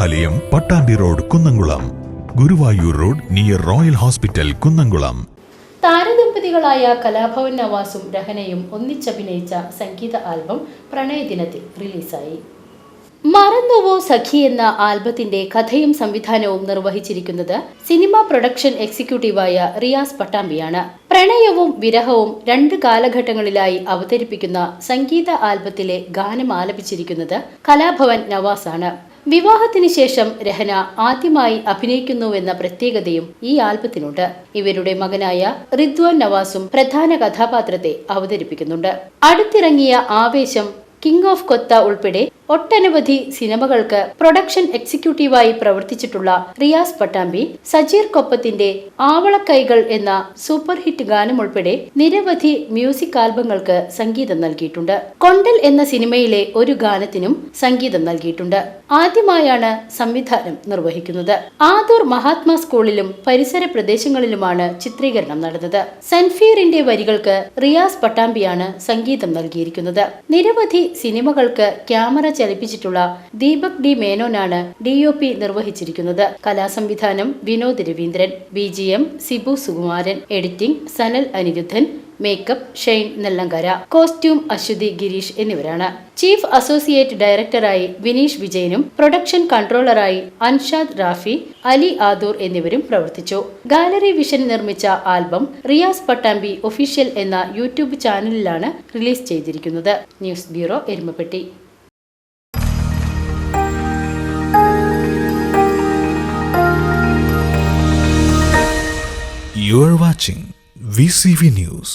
ദേവാലയം, Pattambi road, Kunnamkulam. Guruvayur road near Royal Hospital, Kunnamkulam. താരദമ്പതികളായ കലാഭവൻ നവാസും രഹനയും ഒന്നിച്ചഭിനയിച്ച സംഗീത ആൽബം പ്രണയദിനത്തിൽ റിലീസായി. മറന്നുവോ സഖി എന്ന ആൽബത്തിന്റെ കഥയും സംവിധാനവും നിർവഹിച്ചിരിക്കുന്നത് സിനിമ പ്രൊഡക്ഷൻ എക്സിക്യൂട്ടീവായ റിയാസ് പട്ടാമ്പിയാണ്. പ്രണയവും വിരഹവും 2 കാലഘട്ടങ്ങളിലായി അവതരിപ്പിക്കുന്ന സംഗീത ആൽബത്തിലെ ഗാനം ആലപിച്ചിരിക്കുന്നത് കലാഭവൻ നവാസാണ്. വിവാഹത്തിന് ശേഷം രഹന ആദ്യമായി അഭിനയിക്കുന്നുവെന്ന പ്രത്യേകതയും ഈ ആൽബത്തിനുണ്ട്. ഇവരുടെ മകനായ റിദ്വാൻ നവാസും പ്രധാന കഥാപാത്രത്തെ അവതരിപ്പിക്കുന്നുണ്ട്. അടുത്തിറങ്ങിയ ആവേശം, കിങ് ഓഫ് കൊത്ത ഉൾപ്പെടെ ഒട്ടനവധി സിനിമകൾക്ക് പ്രൊഡക്ഷൻ എക്സിക്യൂട്ടീവായി പ്രവർത്തിച്ചിട്ടുള്ള റിയാസ് പട്ടാമ്പി സജീർ കൊപ്പത്തിന്റെ ആവളക്കൈകൾ എന്ന സൂപ്പർ ഹിറ്റ് ഗാനം ഉൾപ്പെടെ നിരവധി മ്യൂസിക് ആൽബങ്ങൾക്ക് സംഗീതം നൽകിയിട്ടുണ്ട്. കൊണ്ടൽ എന്ന സിനിമയിലെ ഒരു ഗാനത്തിനും സംഗീതം നൽകിയിട്ടുണ്ട്. ആദ്യമായാണ് സംവിധാനം നിർവഹിക്കുന്നത്. ആദൂർ മഹാത്മാ സ്കൂളിലും പരിസര പ്രദേശങ്ങളിലുമാണ് ചിത്രീകരണം നടന്നത്. സൻഫീറിന്റെ വരികൾക്ക് റിയാസ് പട്ടാമ്പിയാണ് സംഗീതം നൽകിയിരിക്കുന്നത്. നിരവധി സിനിമകൾക്ക് ക്യാമറ ചലിപ്പിച്ചിട്ടുള്ള ദീപക് ഡി മേനോനാണ് DOP നിർവഹിച്ചിരിക്കുന്നത്. കലാസംവിധാനം Vinod Raveendran, BGM Sibu Sukumaran, editing Sanal Aniruddhan, makeup Shane Nellankara, costume Aswathy Gireesh എന്നിവരാണ്. ചീഫ് അസോസിയേറ്റ് ഡയറക്ടറായി വിനീഷ് വിജയനും പ്രൊഡക്ഷൻ കൺട്രോളറായി അൻഷാദ് റാഫി, അലി ആദൂർ എന്നിവരും പ്രവർത്തിച്ചു. ഗാലറി വിഷൻ നിർമ്മിച്ച ആൽബം റിയാസ് പട്ടാമ്പി ഒഫീഷ്യൽ എന്ന യൂട്യൂബ് ചാനലിലാണ് റിലീസ് ചെയ്തിരിക്കുന്നത്. News bureau, Erumapetty. You are watching VCV News.